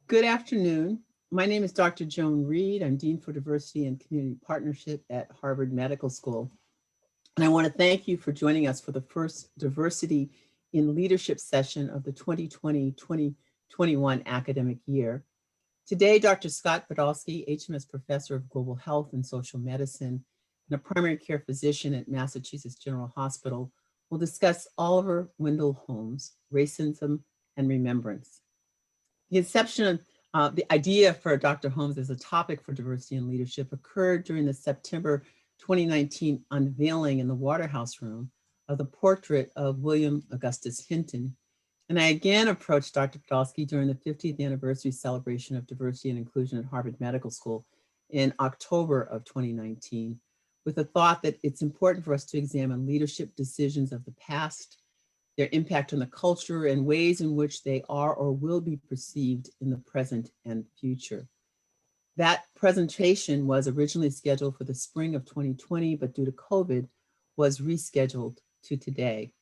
Good afternoon. My name is Dr. Joan Reed. I'm Dean for Diversity and Community Partnership at Harvard Medical School. And I want to thank you for joining us for the first Diversity in Leadership session of the 2020-2021 academic year. Today, Dr. Scott Podolsky, HMS Professor of Global Health and Social Medicine and a primary care physician at Massachusetts General Hospital, will discuss Oliver Wendell Holmes, Racism and Remembrance. The inception of the idea for Dr. Holmes as a topic for diversity and leadership occurred during the September 2019 unveiling in the Waterhouse Room of the portrait of William Augustus Hinton. And I again approached Dr. Podolsky during the 50th anniversary celebration of diversity and inclusion at Harvard Medical School in October of 2019, with the thought that it's important for us to examine leadership decisions of the past, their impact on the culture, and ways in which they are or will be perceived in the present and future. That presentation was originally scheduled for the spring of 2020, but due to COVID, was rescheduled to today.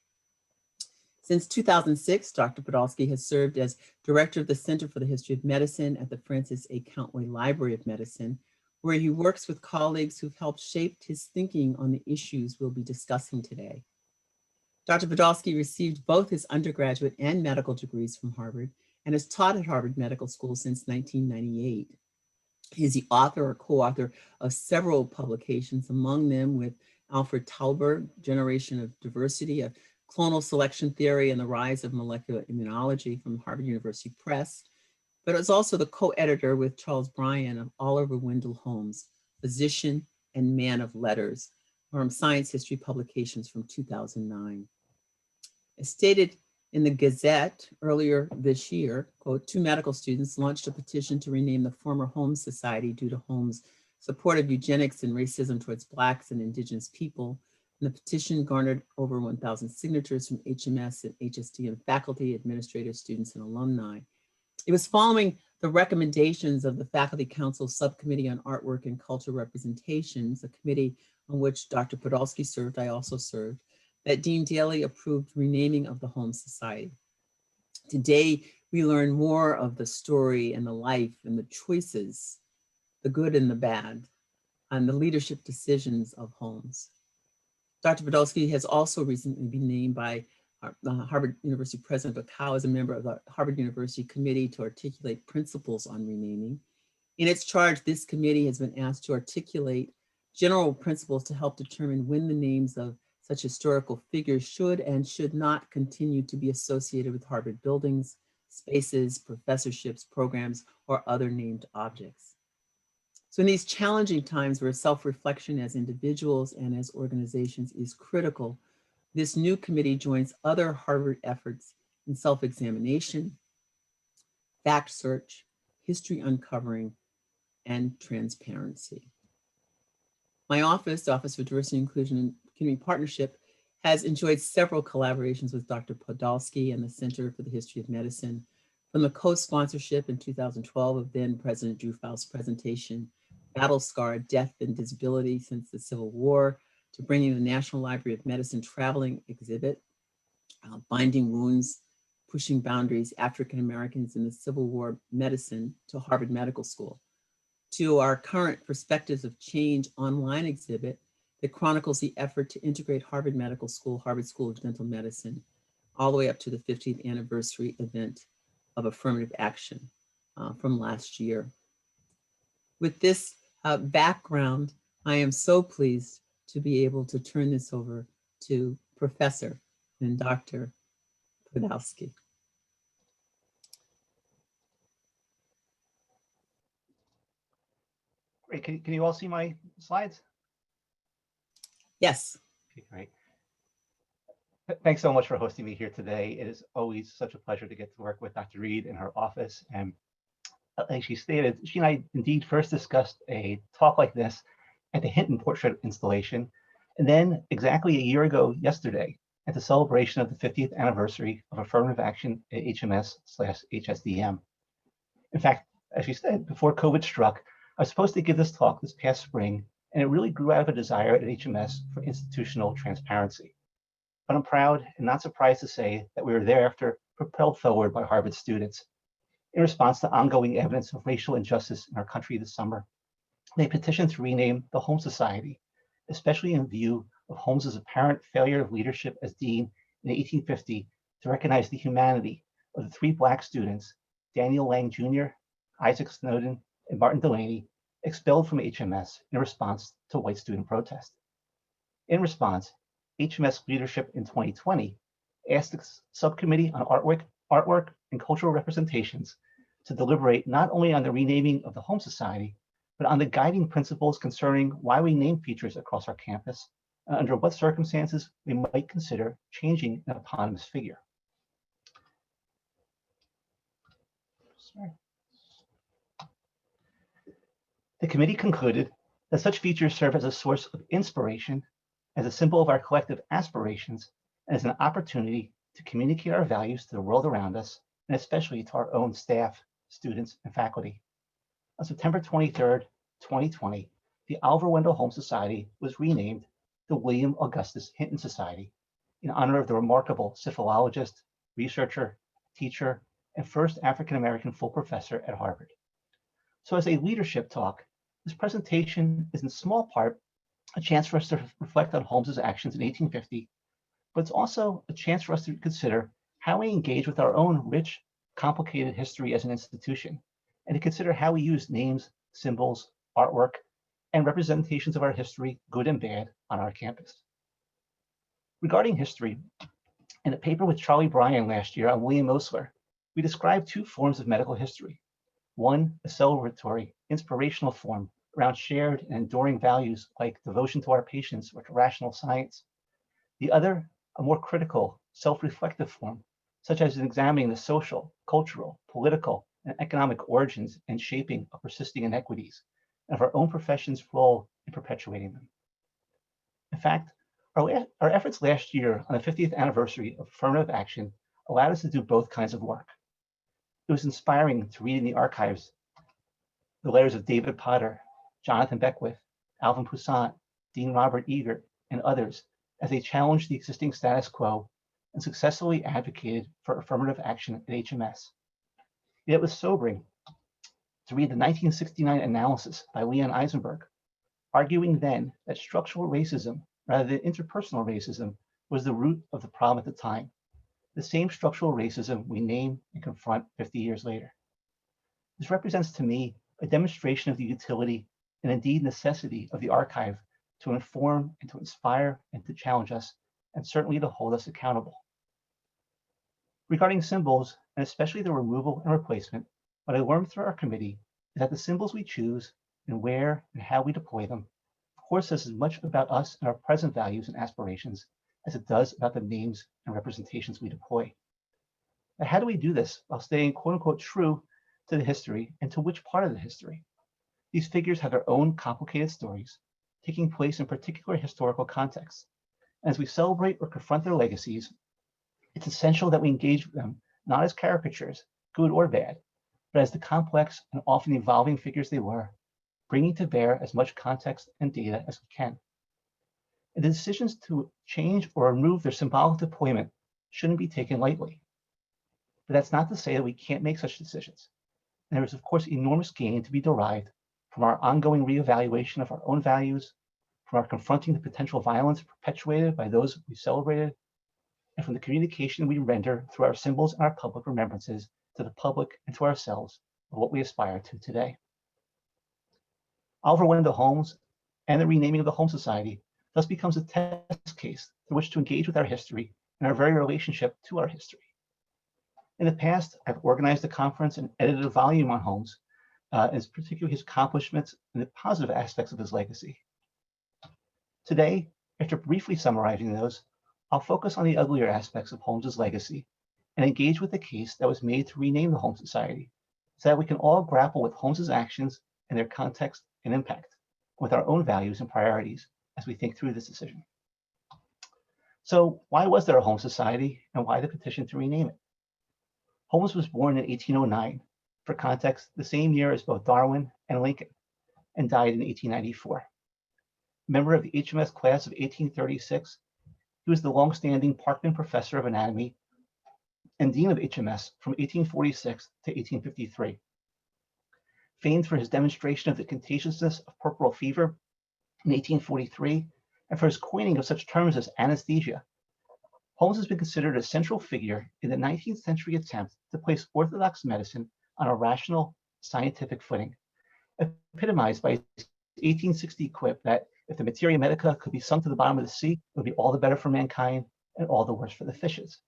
Since 2006, Dr. Podolsky has served as director of the Center for the History of Medicine at the Francis A. Countway Library of Medicine, where he works with colleagues who've helped shape his thinking on the issues we'll be discussing today. Dr. Podolsky received both his undergraduate and medical degrees from Harvard and has taught at Harvard Medical School since 1998. He is the author or co-author of several publications, among them with Alfred Talberg, Generation of Diversity, a clonal selection theory and the rise of molecular immunology from Harvard University Press, but is also the co-editor with Charles Bryan of Oliver Wendell Holmes, Physician and Man of Letters, from Science History Publications from 2009. As stated in the Gazette earlier this year, quote, 2 medical students launched a petition to rename the former Holmes Society due to Holmes' support of eugenics and racism towards Blacks and Indigenous people. And the petition garnered over 1,000 signatures from HMS and HSDM faculty, administrators, students, and alumni. It was following the recommendations of the Faculty Council Subcommittee on Artwork and Cultural Representations, a committee on which Dr. Podolsky served, I also served, that Dean Daley approved renaming of the Holmes Society. Today, we learn more of the story and the life and the choices, the good and the bad, and the leadership decisions of Holmes. Dr. Podolsky has also recently been named by Harvard University President Bacow as a member of the Harvard University Committee to articulate principles on renaming. In its charge, this committee has been asked to articulate general principles to help determine when the names of such historical figures should and should not continue to be associated with Harvard buildings, spaces, professorships, programs, or other named objects. So in these challenging times where self-reflection as individuals and as organizations is critical, this new committee joins other Harvard efforts in self-examination, fact search, history uncovering, and transparency. My office, the Office for Diversity, Inclusion, and Community Partnership, has enjoyed several collaborations with Dr. Podolsky and the Center for the History of Medicine, from the co-sponsorship in 2012 of then President Drew Faust's presentation, Battle Scarred Death and Disability Since the Civil War, to bringing the National Library of Medicine traveling exhibit, Binding Wounds, Pushing Boundaries, African Americans in the Civil War Medicine, to Harvard Medical School, to our current Perspectives of Change online exhibit that chronicles the effort to integrate Harvard Medical School, Harvard School of Dental Medicine, all the way up to the 50th anniversary event of affirmative action from last year. With this background, I am so pleased to be able to turn this over to Professor and Dr. Podolsky. Great. Can you all see my slides? Yes. Okay, great. Thanks so much for hosting me here today. It is always such a pleasure to get to work with Dr. Reed in her office. And like she stated, she and I indeed first discussed a talk like this at the Hinton Portrait installation. And then exactly a year ago yesterday, at the celebration of the 50th anniversary of affirmative action at HMS/HSDM. In fact, as she said, before COVID struck, I was supposed to give this talk this past spring, and it really grew out of a desire at HMS for institutional transparency. But I'm proud and not surprised to say that we were thereafter propelled forward by Harvard students. in response to ongoing evidence of racial injustice in our country this summer, they petitioned to rename the Holmes Society, especially in view of Holmes's apparent failure of leadership as dean in 1850 to recognize the humanity of the three Black students, Daniel Lang Jr., Isaac Snowden, and Martin Delaney, expelled from HMS in response to white student protest. In response, HMS leadership in 2020 asked the Subcommittee on Artwork and Cultural Representations to deliberate not only on the renaming of the Holmes Society, but on the guiding principles concerning why we name features across our campus, and under what circumstances we might consider changing an eponymous figure. The committee concluded that such features serve as a source of inspiration, as a symbol of our collective aspirations, and as an opportunity to communicate our values to the world around us, and especially to our own staff, students, and faculty. On September 23rd, 2020, the Oliver Wendell Holmes Society was renamed the William Augustus Hinton Society in honor of the remarkable syphilologist, researcher, teacher, and first African-American full professor at Harvard. So as a leadership talk, this presentation is in small part a chance for us to reflect on Holmes's actions in 1850, but it's also a chance for us to consider how we engage with our own rich, complicated history as an institution, and to consider how we use names, symbols, artwork, and representations of our history, good and bad, on our campus. Regarding history, in a paper with Charlie Bryan last year on William Osler, we described two forms of medical history. One, a celebratory, inspirational form around shared and enduring values like devotion to our patients or to rational science. The other, a more critical, self-reflective form, such as in examining the social, cultural, political, and economic origins and shaping of persisting inequities, and of our own profession's role in perpetuating them. In fact, our efforts last year on the 50th anniversary of affirmative action allowed us to do both kinds of work. It was inspiring to read in the archives the letters of David Potter, Jonathan Beckwith, Alvin Poussaint, Dean Robert Egert, and others as they challenged the existing status quo and successfully advocated for affirmative action at HMS. Yet it was sobering to read the 1969 analysis by Leon Eisenberg, arguing then that structural racism rather than interpersonal racism was the root of the problem at the time, the same structural racism we name and confront 50 years later. This represents to me a demonstration of the utility and indeed necessity of the archive to inform and to inspire and to challenge us, and certainly to hold us accountable. Regarding symbols, and especially the removal and replacement, what I learned through our committee is that the symbols we choose and where and how we deploy them, of course, says as much about us and our present values and aspirations as it does about the names and representations we deploy. Now, how do we do this while staying quote unquote true to the history, and to which part of the history? These figures have their own complicated stories, taking place in particular historical contexts. And as we celebrate or confront their legacies, it's essential that we engage with them not as caricatures, good or bad, but as the complex and often evolving figures they were, bringing to bear as much context and data as we can. And the decisions to change or remove their symbolic deployment shouldn't be taken lightly. But that's not to say that we can't make such decisions. And there is, of course, enormous gain to be derived from our ongoing reevaluation of our own values, from our confronting the potential violence perpetuated by those we celebrated, and from the communication we render through our symbols and our public remembrances to the public and to ourselves of what we aspire to today. Oliver Wendell Holmes and the renaming of the Holmes Society thus becomes a test case through which to engage with our history and our very relationship to our history. In the past, I've organized a conference and edited a volume on Holmes, as particularly his accomplishments and the positive aspects of his legacy. Today, after briefly summarizing those, I'll focus on the uglier aspects of Holmes's legacy and engage with the case that was made to rename the Holmes Society, so that we can all grapple with Holmes's actions and their context and impact with our own values and priorities as we think through this decision. So why was there a Holmes Society, and why the petition to rename it? Holmes was born in 1809, for context, the same year as both Darwin and Lincoln, and died in 1894. Member of the HMS class of 1836, he was the longstanding Parkman Professor of Anatomy and dean of HMS from 1846 to 1853. Famed for his demonstration of the contagiousness of puerperal fever in 1843, and for his coining of such terms as anesthesia, Holmes has been considered a central figure in the 19th century attempt to place orthodox medicine on a rational, scientific footing, epitomized by his 1860 quip that if the materia medica could be sunk to the bottom of the sea, it would be all the better for mankind and all the worse for the fishes.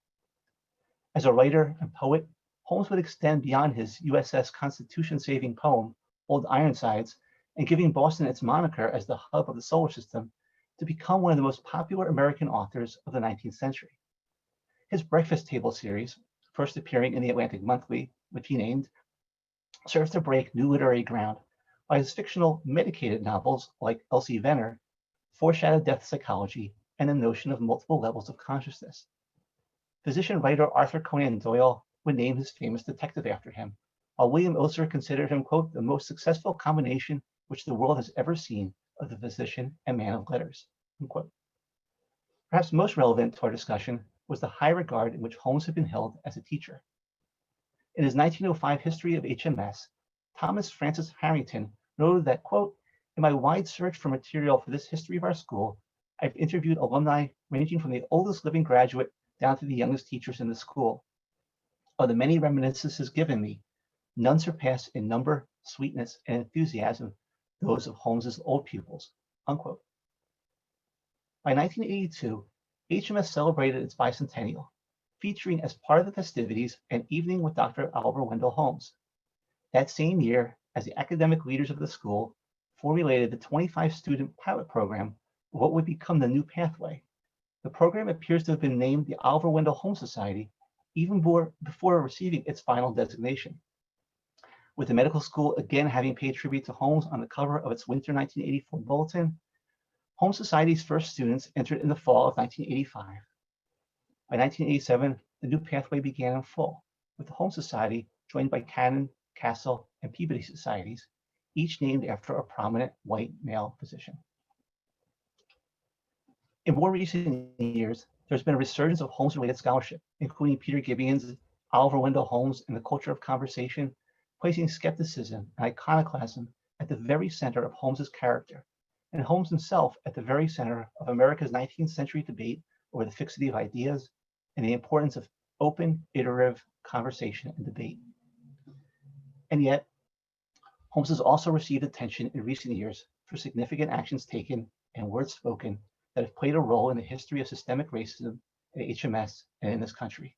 As a writer and poet, Holmes would extend beyond his USS Constitution-saving poem, Old Ironsides, and giving Boston its moniker as the hub of the solar system, to become one of the most popular American authors of the 19th century. His Breakfast Table series, first appearing in the Atlantic Monthly, which he named, serves to break new literary ground, while his fictional medicated novels, like Elsie Venner, foreshadow death psychology and the notion of multiple levels of consciousness. Physician writer Arthur Conan Doyle would name his famous detective after him, while William Oster considered him, quote, the most successful combination which the world has ever seen of the physician and man of letters, unquote. Perhaps most relevant to our discussion was the high regard in which Holmes had been held as a teacher. In his 1905 history of HMS, Thomas Francis Harrington noted that, quote, in my wide search for material for this history of our school, I've interviewed alumni ranging from the oldest living graduate down to the youngest teachers in the school. Of the many reminiscences given me, none surpass in number, sweetness, and enthusiasm those of Holmes's old pupils, unquote. By 1982, HMS celebrated its bicentennial, featuring as part of the festivities an evening with Dr. Oliver Wendell Holmes. That same year, as the academic leaders of the school formulated the 25-student pilot program of what would become the new pathway, the program appears to have been named the Oliver Wendell Holmes Society even before receiving its final designation. With the medical school again having paid tribute to Holmes on the cover of its winter 1984 bulletin, Holmes Society's first students entered in the fall of 1985. By 1987, the new pathway began in full, with the Holmes Society joined by Cannon, Castle, and Peabody Societies, each named after a prominent white male physician. In more recent years, there's been a resurgence of Holmes-related scholarship, including Peter Gibbion's Oliver Wendell Holmes and the Culture of Conversation, placing skepticism and iconoclasm at the very center of Holmes's character, and Holmes himself at the very center of America's 19th century debate over the fixity of ideas and the importance of open, iterative conversation and debate. And yet, Holmes has also received attention in recent years for significant actions taken and words spoken that have played a role in the history of systemic racism at HMS and in this country.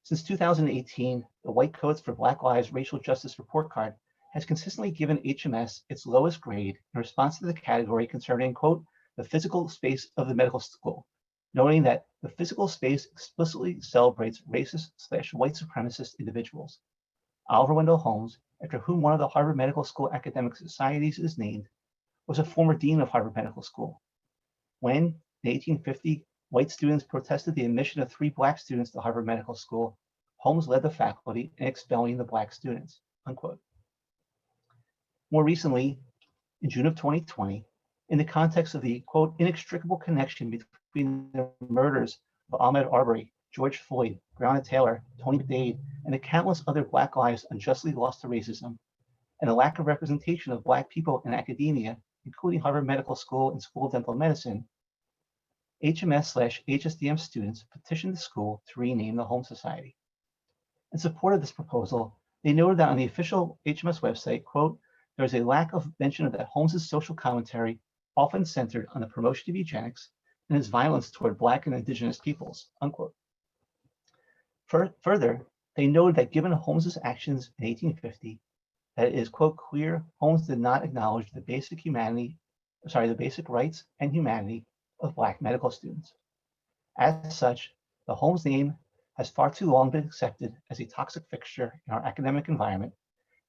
Since 2018, the White Coats for Black Lives Racial Justice Report Card has consistently given HMS its lowest grade in response to the category concerning, quote, the physical space of the medical school, noting that the physical space explicitly celebrates racist/white supremacist individuals. Oliver Wendell Holmes, after whom one of the Harvard Medical School academic societies is named, was a former dean of Harvard Medical School. When, in 1850, white students protested the admission of 3 Black students to Harvard Medical School, Holmes led the faculty in expelling the Black students, unquote. More recently, in June of 2020, in the context of the, quote, inextricable connection between the murders of Ahmaud Arbery, George Floyd, Breonna Taylor, Tony McDade, and the countless other Black lives unjustly lost to racism, and the lack of representation of Black people in academia, including Harvard Medical School and School of Dental Medicine, HMS/HSDM students petitioned the school to rename the Holmes Society. In support of this proposal, they noted that on the official HMS website, quote, there is a lack of mention of that Holmes's social commentary often centered on the promotion of eugenics and his violence toward Black and Indigenous peoples, unquote. Further, they noted that given Holmes's actions in 1850, that it is, quote, clear Holmes did not acknowledge the basic rights and humanity of Black medical students. As such, the Holmes name has far too long been accepted as a toxic fixture in our academic environment,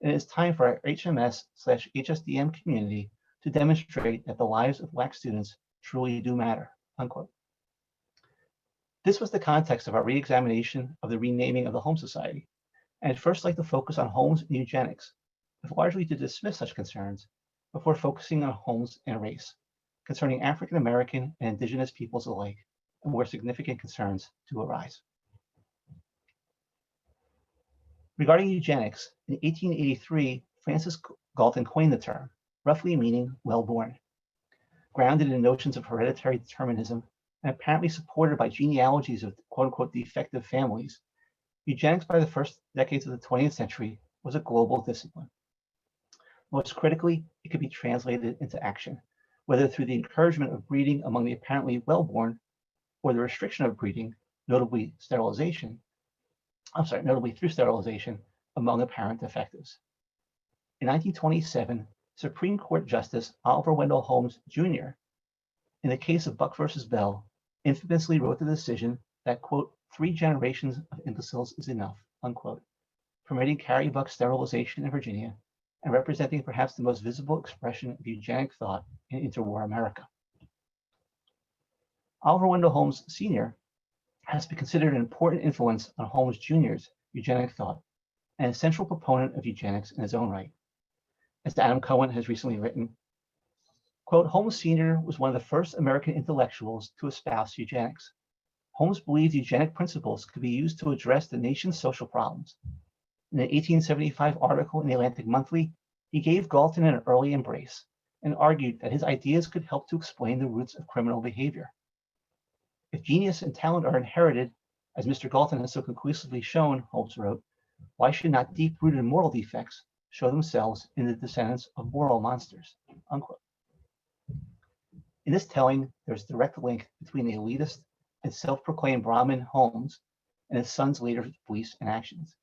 and it is time for our HMS/HSDM community to demonstrate that the lives of Black students truly do matter, unquote. This was the context of our re-examination of the renaming of the Holmes Society, and I'd first like to focus on Holmes and eugenics, if largely to dismiss such concerns, before focusing on Holmes and race, concerning African American and Indigenous peoples alike, and where significant concerns do arise. Regarding eugenics, in 1883, Francis Galton coined the term, roughly meaning well-born. Grounded in notions of hereditary determinism and apparently supported by genealogies of quote-unquote defective families, eugenics by the first decades of the 20th century was a global discipline. Most critically, it could be translated into action, whether through the encouragement of breeding among the apparently well-born or the restriction of breeding, notably through sterilization among apparent defectives. In 1927, Supreme Court Justice Oliver Wendell Holmes Jr., in the case of Buck versus Bell, infamously wrote the decision that, quote, 3 generations of imbeciles is enough, unquote, permitting Carrie Buck's sterilization in Virginia and representing perhaps the most visible expression of eugenic thought in interwar America. Oliver Wendell Holmes Sr. has been considered an important influence on Holmes Jr.'s eugenic thought and a central proponent of eugenics in his own right. As Adam Cohen has recently written, quote, Holmes Sr. was one of the first American intellectuals to espouse eugenics. Holmes believed eugenic principles could be used to address the nation's social problems. In an 1875 article in the Atlantic Monthly, he gave Galton an early embrace and argued that his ideas could help to explain the roots of criminal behavior. If genius and talent are inherited, as Mr. Galton has so conclusively shown, Holmes wrote, why should not deep-rooted moral defects show themselves in the descendants of moral monsters, unquote. In this telling, there's a direct link between the elitist and self-proclaimed Brahmin Holmes and his son's later beliefs and actions.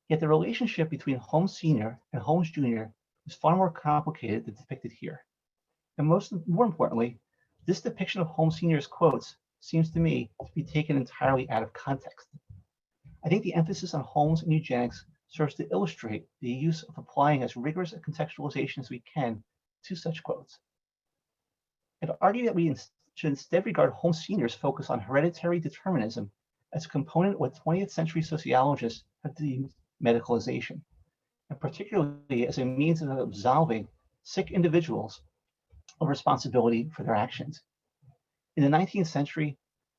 Yet the relationship between Holmes Sr. and Holmes Jr. is far more complicated than depicted here. And more importantly, this depiction of Holmes Sr.'s quotes seems to me to be taken entirely out of context. I think the emphasis on Holmes and eugenics serves to illustrate the use of applying as rigorous a contextualization as we can to such quotes. I'd argue that we should instead regard Holmes Sr.'s focus on hereditary determinism as a component of what 20th century sociologists have deemed medicalization, and particularly as a means of absolving sick individuals of responsibility for their actions. In the 19th century,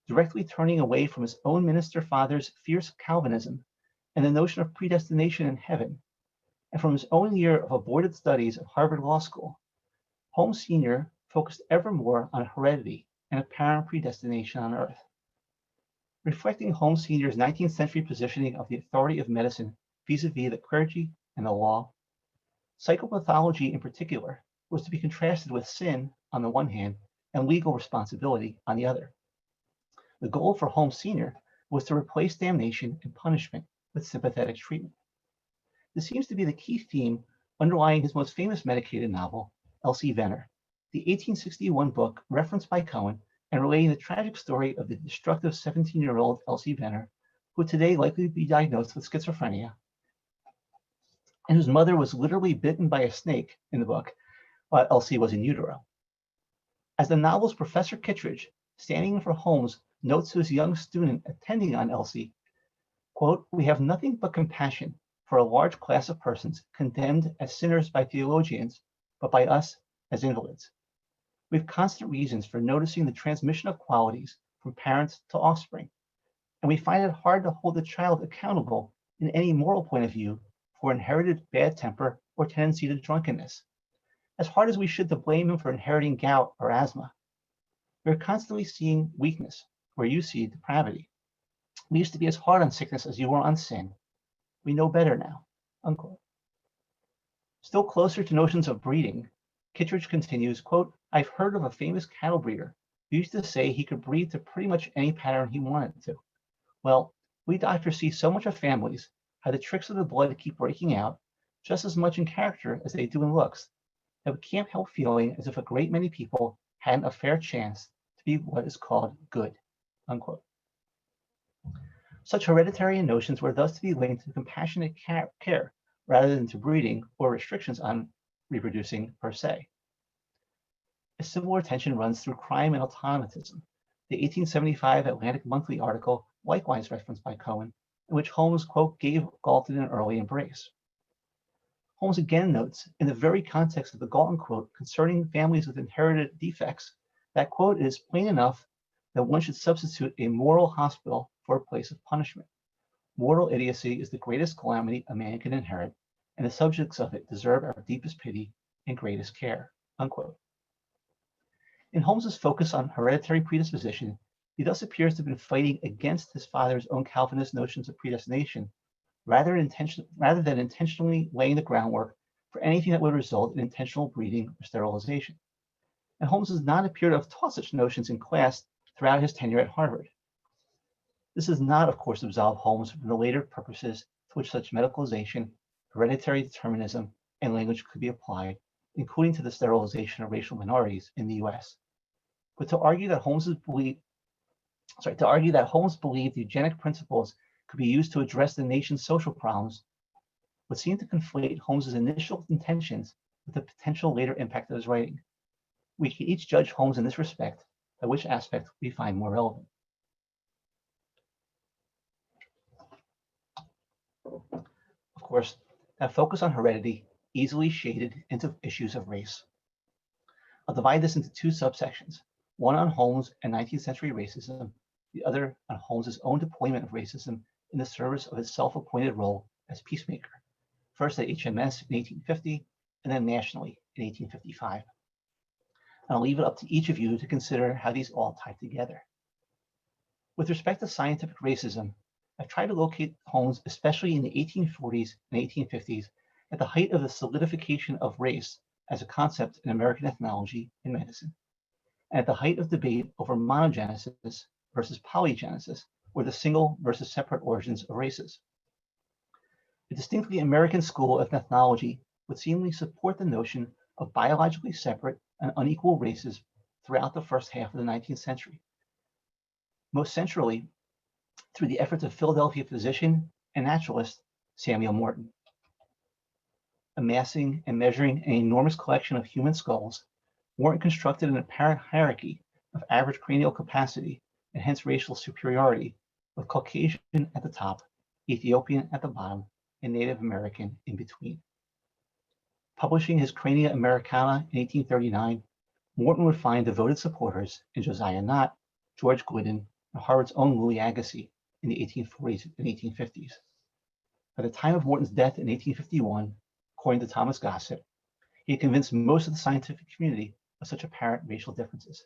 directly turning away from his own minister father's fierce Calvinism and the notion of predestination in heaven, and from his own year of aborted studies at Harvard Law School, Holmes Sr. focused ever more on heredity and apparent predestination on earth. Reflecting Holmes Sr.'s 19th century positioning of the authority of medicine vis-a-vis the clergy and the law, psychopathology in particular was to be contrasted with sin on the one hand and legal responsibility on the other. The goal for Holmes Sr. was to replace damnation and punishment with sympathetic treatment. This seems to be the key theme underlying his most famous medicated novel, Elsie Venner, the 1861 book referenced by Cohen and relating the tragic story of the destructive 17-year-old Elsie Venner, who today likely be diagnosed with schizophrenia, and whose mother was literally bitten by a snake in the book while Elsie was in utero. As the novel's Professor Kittredge, standing in for Holmes, notes to his young student attending on Elsie, quote, we have nothing but compassion for a large class of persons condemned as sinners by theologians, but by us as invalids. We have constant reasons for noticing the transmission of qualities from parents to offspring, and we find it hard to hold the child accountable in any moral point of view for inherited bad temper or tendency to drunkenness, as hard as we should to blame him for inheriting gout or asthma. We're constantly seeing weakness where you see depravity. We used to be as hard on sickness as you were on sin. We know better now, unquote. Still closer to notions of breeding, Kittredge continues, quote, I've heard of a famous cattle breeder who used to say he could breed to pretty much any pattern he wanted to. Well, we doctors see so much of families how the tricks of the blood keep breaking out just as much in character as they do in looks, that we can't help feeling as if a great many people hadn't a fair chance to be what is called good, unquote. Such hereditary notions were thus to be linked to compassionate care rather than to breeding or restrictions on reproducing per se. A similar tension runs through crime and automatism, the 1875 Atlantic Monthly article likewise referenced by Cohen, in which Holmes, quote, gave Galton an early embrace. Holmes again notes, in the very context of the Galton quote concerning families with inherited defects, that, quote, it is plain enough that one should substitute a moral hospital for a place of punishment. Mortal idiocy is the greatest calamity a man can inherit, and the subjects of it deserve our deepest pity and greatest care, unquote. In Holmes's focus on hereditary predisposition, he thus appears to have been fighting against his father's own Calvinist notions of predestination, rather than intentionally laying the groundwork for anything that would result in intentional breeding or sterilization. And Holmes does not appear to have taught such notions in class throughout his tenure at Harvard. This does not, of course, absolve Holmes from the later purposes to which such medicalization, hereditary determinism, and language could be applied, including to the sterilization of racial minorities in the US. But to argue that Holmes believed eugenic principles could be used to address the nation's social problems would seem to conflate Holmes's initial intentions with the potential later impact of his writing. We can each judge Holmes in this respect by which aspect we find more relevant. Of course, that focus on heredity easily shaded into issues of race. I'll divide this into two subsections, one on Holmes and 19th century racism, the other on Holmes's own deployment of racism in the service of his self-appointed role as peacemaker, first at HMS in 1850 and then nationally in 1855. And I'll leave it up to each of you to consider how these all tie together. With respect to scientific racism, I've tried to locate Holmes, especially in the 1840s and 1850s, at the height of the solidification of race as a concept in American ethnology and medicine, and at the height of debate over monogenesis versus polygenesis, or the single versus separate origins of races. A distinctly American school of ethnology would seemingly support the notion of biologically separate and unequal races throughout the first half of the 19th century. Most centrally, through the efforts of Philadelphia physician and naturalist Samuel Morton. Amassing and measuring an enormous collection of human skulls, Morton constructed an apparent hierarchy of average cranial capacity and hence racial superiority, with Caucasian at the top, Ethiopian at the bottom, and Native American in between. Publishing his Crania Americana in 1839, Morton would find devoted supporters in Josiah Nott, George Glidden, and Harvard's own Louis Agassiz in the 1840s and 1850s. By the time of Morton's death in 1851, according to Thomas Gossett, he had convinced most of the scientific community of such apparent racial differences.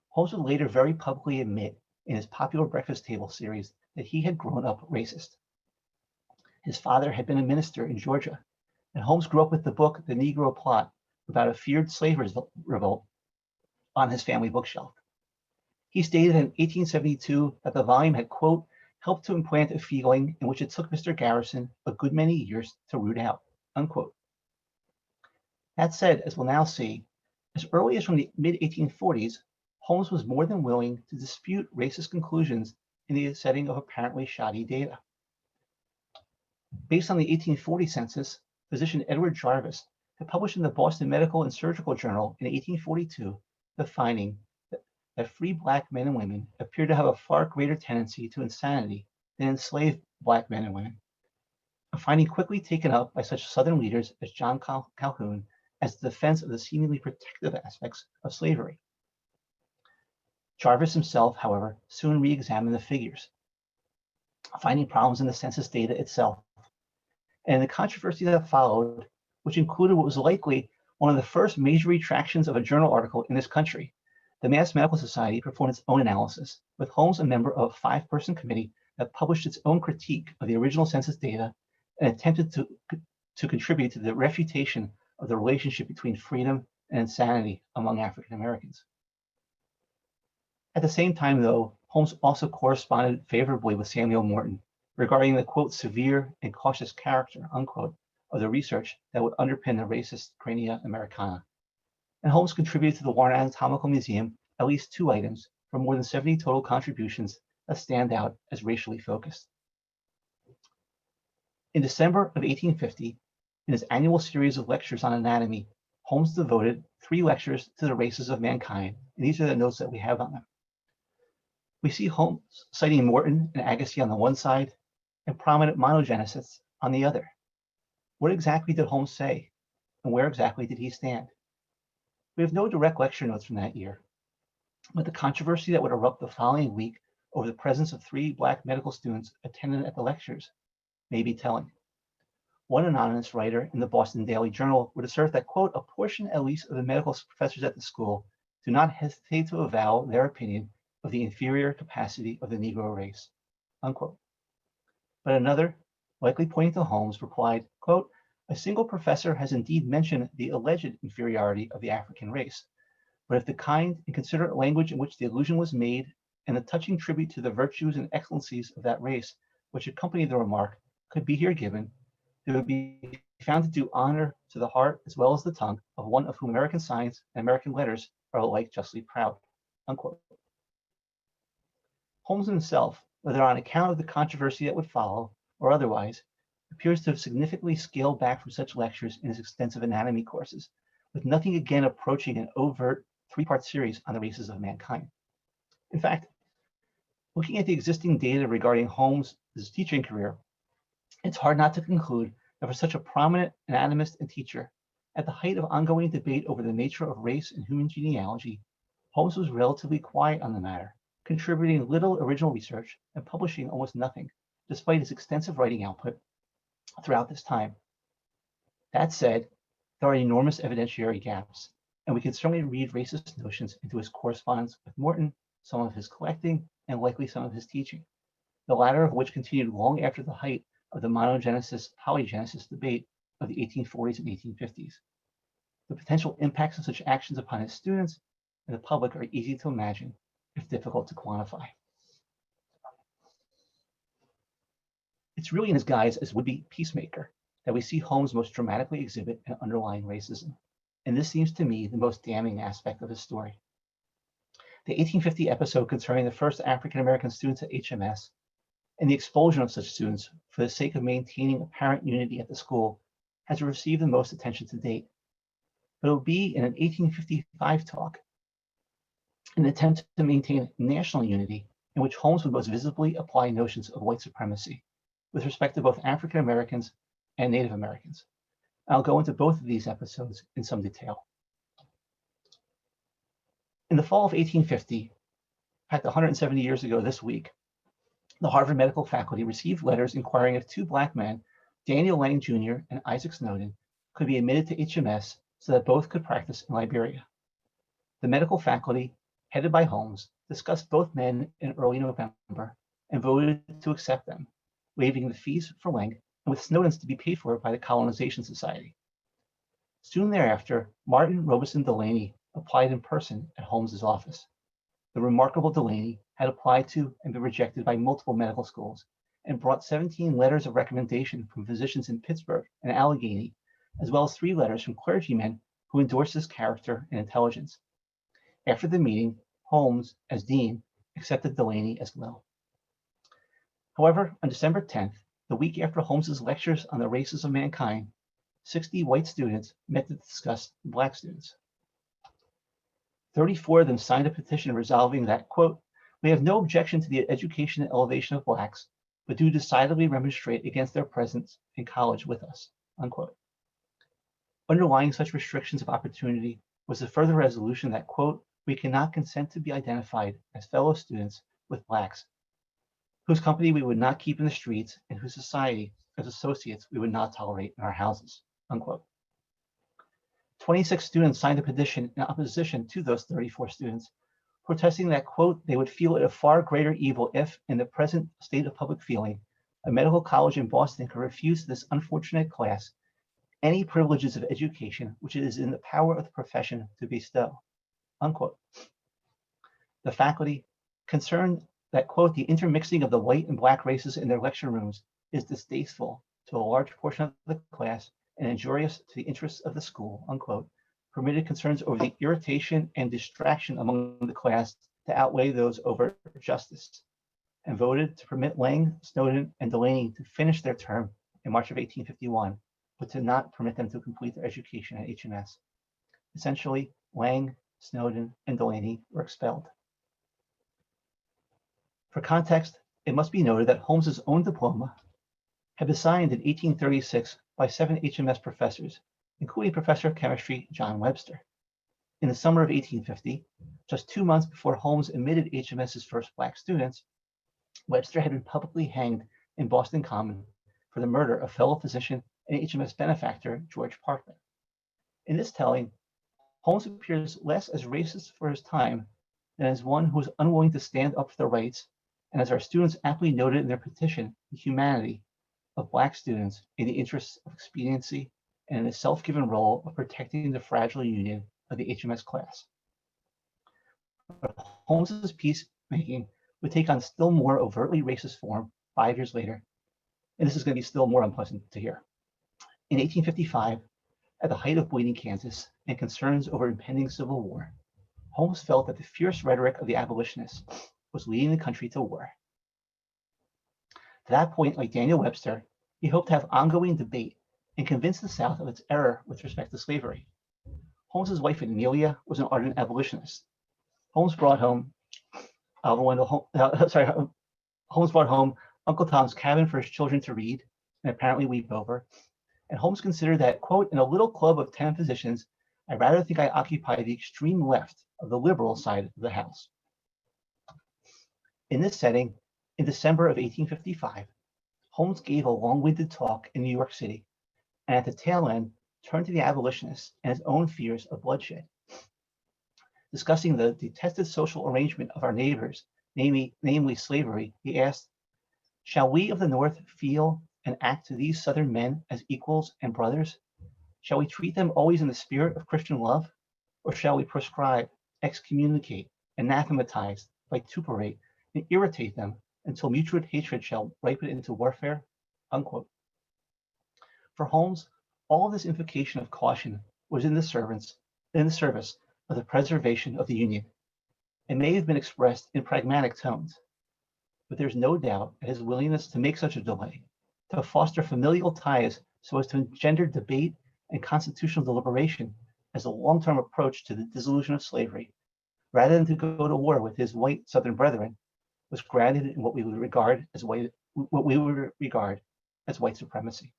Holmes would later very publicly admit in his popular breakfast table series that he had grown up racist. His father had been a minister in Georgia, and Holmes grew up with the book The Negro Plot about a feared slave revolt on his family bookshelf. He stated in 1872 that the volume had, quote, helped to implant a feeling in which it took Mr. Garrison a good many years to root out, unquote. That said, as we'll now see, as early as from the mid-1840s, Holmes was more than willing to dispute racist conclusions in the setting of apparently shoddy data. Based on the 1840 census, physician Edward Jarvis had published in the Boston Medical and Surgical Journal in 1842 the finding that free Black men and women appear to have a far greater tendency to insanity than enslaved Black men and women, a finding quickly taken up by such Southern leaders as John Calhoun as the defense of the seemingly protective aspects of slavery. Jarvis himself, however, soon re-examined the figures, finding problems in the census data itself, and the controversy that followed, which included what was likely one of the first major retractions of a journal article in this country. The Mass Medical Society performed its own analysis, with Holmes a member of a 5-person committee that published its own critique of the original census data and attempted to contribute to the refutation of the relationship between freedom and insanity among African Americans. At the same time, though, Holmes also corresponded favorably with Samuel Morton regarding the, quote, severe and cautious character, unquote, of the research that would underpin the racist Crania Americana. And Holmes contributed to the Warren Anatomical Museum at least 2 items from more than 70 total contributions that stand out as racially focused. In December of 1850, in his annual series of lectures on anatomy, Holmes devoted 3 lectures to the races of mankind, and these are the notes that we have on them. We see Holmes citing Morton and Agassiz on the one side and prominent monogenicists on the other. What exactly did Holmes say, and where exactly did he stand? We have no direct lecture notes from that year, but the controversy that would erupt the following week over the presence of 3 Black medical students attending at the lectures may be telling. One anonymous writer in the Boston Daily Journal would assert that, quote, a portion at least of the medical professors at the school do not hesitate to avow their opinion of the inferior capacity of the Negro race, unquote. But another, likely pointing to Holmes, replied, quote, a single professor has indeed mentioned the alleged inferiority of the African race, but if the kind and considerate language in which the allusion was made and the touching tribute to the virtues and excellencies of that race which accompanied the remark could be here given, it would be found to do honor to the heart as well as the tongue of one of whom American science and American letters are alike justly proud, unquote. Holmes himself, whether on account of the controversy that would follow or otherwise, appears to have significantly scaled back from such lectures in his extensive anatomy courses, with nothing again approaching an overt 3-part series on the races of mankind. In fact, looking at the existing data regarding Holmes' teaching career, it's hard not to conclude that for such a prominent anatomist and teacher, at the height of ongoing debate over the nature of race and human genealogy, Holmes was relatively quiet on the matter, contributing little original research and publishing almost nothing, despite his extensive writing output throughout this time. That said, there are enormous evidentiary gaps, and we can certainly read racist notions into his correspondence with Morton, some of his collecting, and likely some of his teaching, the latter of which continued long after the height of the monogenesis-polygenesis debate of the 1840s and 1850s. The potential impacts of such actions upon his students and the public are easy to imagine, if difficult to quantify. It's really in his guise as would-be peacemaker that we see Holmes most dramatically exhibit an underlying racism, and this seems to me the most damning aspect of his story. The 1850 episode concerning the first African-American students at HMS and the expulsion of such students for the sake of maintaining apparent unity at the school has received the most attention to date. But it will be in an 1855 talk, an attempt to maintain national unity in which Holmes would most visibly apply notions of white supremacy with respect to both African Americans and Native Americans. I'll go into both of these episodes in some detail. In the fall of 1850, in fact 170 years ago this week, the Harvard Medical Faculty received letters inquiring if 2 Black men, Daniel Lang Jr. and Isaac Snowden, could be admitted to HMS so that both could practice in Liberia. The medical faculty, headed by Holmes, discussed both men in early November and voted to accept them, waiving the fees for Lang and with Snowden's to be paid for by the Colonization Society. Soon thereafter, Martin Robeson Delaney applied in person at Holmes's office. The remarkable Delaney had applied to and been rejected by multiple medical schools and brought 17 letters of recommendation from physicians in Pittsburgh and Allegheny, as well as 3 letters from clergymen who endorsed his character and intelligence. After the meeting, Holmes, as dean, accepted Delaney as well. However, on December 10th, the week after Holmes's lectures on the races of mankind, 60 white students met to discuss the Black students. 34 of them signed a petition resolving that, quote, we have no objection to the education and elevation of Blacks, but do decidedly remonstrate against their presence in college with us, unquote. Underlying such restrictions of opportunity was the further resolution that, quote, we cannot consent to be identified as fellow students with Blacks, whose company we would not keep in the streets and whose society as associates we would not tolerate in our houses, unquote. 26 students signed a petition in opposition to those 34 students, protesting that, quote, they would feel it a far greater evil if, in the present state of public feeling, a medical college in Boston could refuse this unfortunate class any privileges of education which it is in the power of the profession to bestow, unquote. The faculty, concerned that, quote, the intermixing of the white and Black races in their lecture rooms is distasteful to a large portion of the class and injurious to the interests of the school, unquote, permitted concerns over the irritation and distraction among the class to outweigh those over justice, and voted to permit Lang, Snowden, and Delaney to finish their term in March of 1851, but to not permit them to complete their education at HMS. Essentially, Lang, Snowden, and Delaney were expelled. For context, it must be noted that Holmes's own diploma had been signed in 1836 by 7 HMS professors, including Professor of Chemistry John Webster. In the summer of 1850, just 2 months before Holmes admitted HMS's first Black students, Webster had been publicly hanged in Boston Common for the murder of fellow physician and HMS benefactor George Parkman. In this telling, Holmes appears less as racist for his time than as one who was unwilling to stand up for the rights, and as our students aptly noted in their petition, the humanity of Black students in the interests of expediency and in the self-given role of protecting the fragile union of the HMS class. But Holmes's peacemaking would take on still more overtly racist form 5 years later, and this is going to be still more unpleasant to hear. In 1855, at the height of bleeding Kansas and concerns over impending civil war, Holmes felt that the fierce rhetoric of the abolitionists was leading the country to war. To that point, like Daniel Webster, he hoped to have ongoing debate and convince the South of its error with respect to slavery. Holmes's wife Amelia was an ardent abolitionist. Holmes brought home Uncle Tom's Cabin for his children to read and apparently weep over. And Holmes considered that, quote, in a little club of 10 physicians, I rather think I occupy the extreme left of the liberal side of the house. In this setting, in December of 1855, Holmes gave a long-winded talk in New York City, and at the tail end, turned to the abolitionists and his own fears of bloodshed. Discussing the detested social arrangement of our neighbors, namely slavery, he asked, shall we of the North feel and act to these Southern men as equals and brothers? Shall we treat them always in the spirit of Christian love? Or shall we proscribe, excommunicate, anathematize, vituperate, and irritate them until mutual hatred shall ripen into warfare? Unquote. For Holmes, all of this invocation of caution was in the service of the preservation of the Union. It may have been expressed in pragmatic tones, but there's no doubt that his willingness to make such a delay, to foster familial ties so as to engender debate and constitutional deliberation as a long-term approach to the dissolution of slavery, rather than to go to war with his white Southern brethren, was grounded in what we would regard as white supremacy.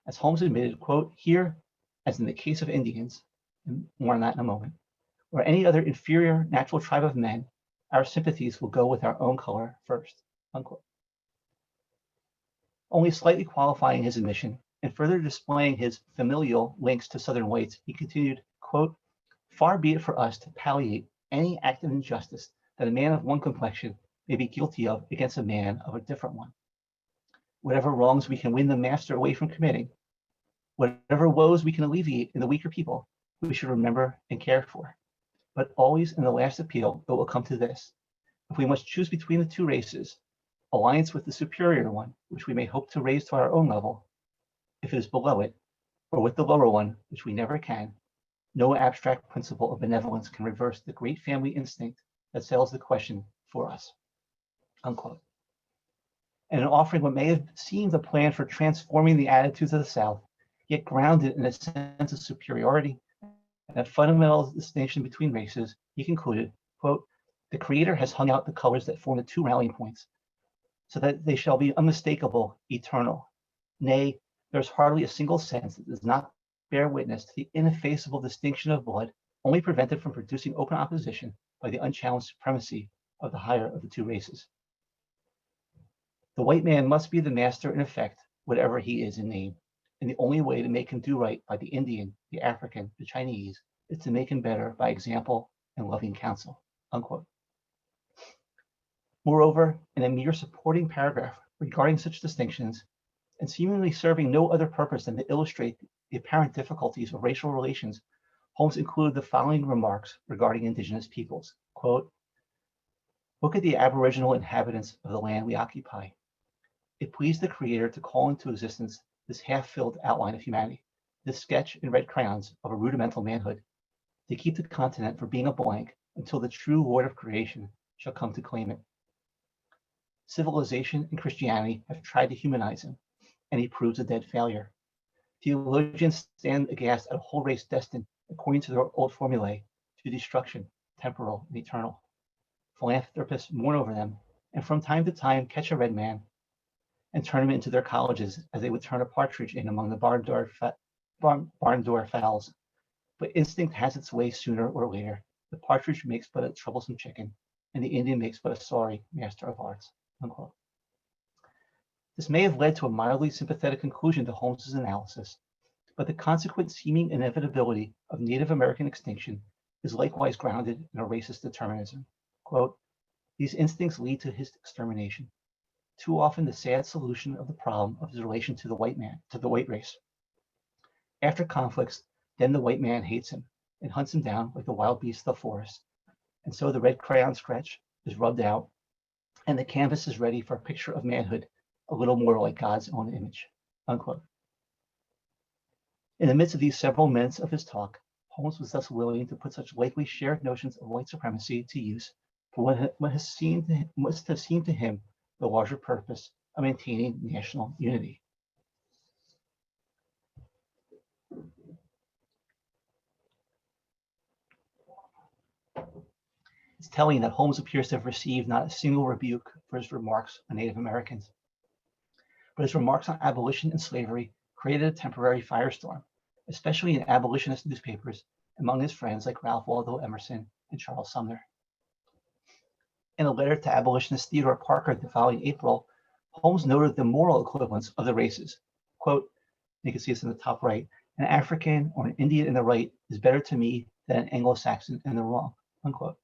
As Holmes admitted, quote, here, as in the case of Indians, and more on that in a moment, or any other inferior natural tribe of men, our sympathies will go with our own color first, unquote. Only slightly qualifying his admission and further displaying his familial links to Southern whites, he continued, quote, far be it for us to palliate any act of injustice that a man of one complexion may be guilty of against a man of a different one. Whatever wrongs we can win the master away from committing, whatever woes we can alleviate in the weaker people, we should remember and care for. But always in the last appeal, it will come to this. If we must choose between the two races, alliance with the superior one, which we may hope to raise to our own level, if it is below it, or with the lower one, which we never can, no abstract principle of benevolence can reverse the great family instinct that settles the question for us, unquote. And in offering what may have seemed a plan for transforming the attitudes of the South, yet grounded in a sense of superiority and a fundamental distinction between races, he concluded, quote, the Creator has hung out the colors that form the two rallying points, so that they shall be unmistakable, eternal. Nay, there's hardly a single sense that does not bear witness to the ineffaceable distinction of blood, only prevented from producing open opposition by the unchallenged supremacy of the higher of the two races. The white man must be the master in effect, whatever he is in name, and the only way to make him do right by the Indian, the African, the Chinese, is to make him better by example and loving counsel, unquote. Moreover, in a mere supporting paragraph regarding such distinctions, and seemingly serving no other purpose than to illustrate the apparent difficulties of racial relations, Holmes included the following remarks regarding indigenous peoples, quote, look at the aboriginal inhabitants of the land we occupy. It pleased the Creator to call into existence this half-filled outline of humanity, this sketch in red crayons of a rudimental manhood, to keep the continent from being a blank until the true Lord of creation shall come to claim it. Civilization and Christianity have tried to humanize him, and he proves a dead failure. Theologians stand aghast at a whole race destined, according to their old formulae, to destruction, temporal and eternal. Philanthropists mourn over them, and from time to time catch a red man and turn him into their colleges as they would turn a partridge in among the barn door fowls. But instinct has its way sooner or later. The partridge makes but a troublesome chicken, and the Indian makes but a sorry master of arts. unquote. This may have led to a mildly sympathetic conclusion to Holmes's analysis, but the consequent seeming inevitability of Native American extinction is likewise grounded in a racist determinism. Quote, these instincts lead to his extermination. Too often the sad solution of the problem of his relation to the white man, to the white race. After conflicts, then the white man hates him and hunts him down like the wild beast of the forest. And so the red crayon sketch is rubbed out and the canvas is ready for a picture of manhood, a little more like God's own image, unquote. In the midst of these several minutes of his talk, Holmes was thus willing to put such likely shared notions of white supremacy to use for what must have seemed to him the larger purpose of maintaining national unity. It's telling that Holmes appears to have received not a single rebuke for his remarks on Native Americans, but his remarks on abolition and slavery created a temporary firestorm, especially in abolitionist newspapers among his friends like Ralph Waldo Emerson and Charles Sumner. In a letter to abolitionist Theodore Parker the following April, Holmes noted the moral equivalence of the races. Quote, you can see this in the top right, an African or an Indian in the right is better to me than an Anglo-Saxon in the wrong, unquote.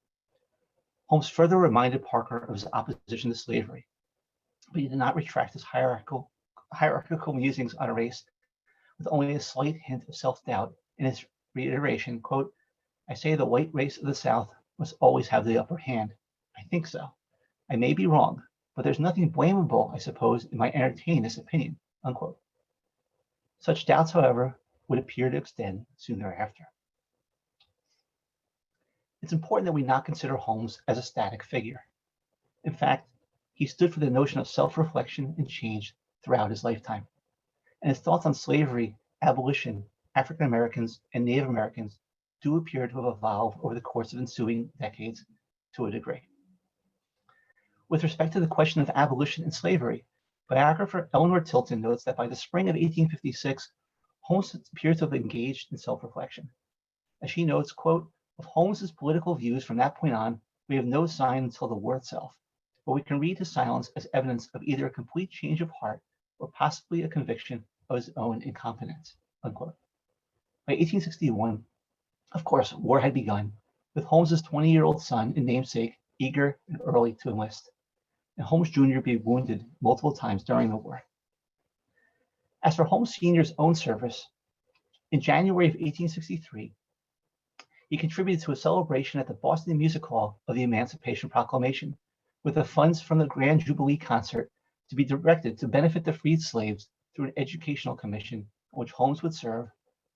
Holmes further reminded Parker of his opposition to slavery, but he did not retract his hierarchical musings on race with only a slight hint of self-doubt in his reiteration, quote, I say the white race of the South must always have the upper hand. I think so. I may be wrong, but there's nothing blamable, I suppose, in my entertaining this opinion, unquote. Such doubts, however, would appear to extend soon thereafter. It's important that we not consider Holmes as a static figure. In fact, he stood for the notion of self-reflection and change throughout his lifetime. And his thoughts on slavery, abolition, African Americans, and Native Americans do appear to have evolved over the course of ensuing decades to a degree. With respect to the question of abolition and slavery, biographer Eleanor Tilton notes that by the spring of 1856, Holmes appears to have engaged in self-reflection. As she notes, quote, of Holmes's political views from that point on, we have no sign until the war itself, but we can read his silence as evidence of either a complete change of heart or possibly a conviction of his own incompetence, unquote. By 1861, of course, war had begun, with Holmes's 20-year-old son and namesake eager and early to enlist, and Holmes Jr. being wounded multiple times during the war. As for Holmes Sr.'s own service, in January of 1863, he contributed to a celebration at the Boston Music Hall of the Emancipation Proclamation, with the funds from the Grand Jubilee concert to be directed to benefit the freed slaves through an educational commission in which Holmes would serve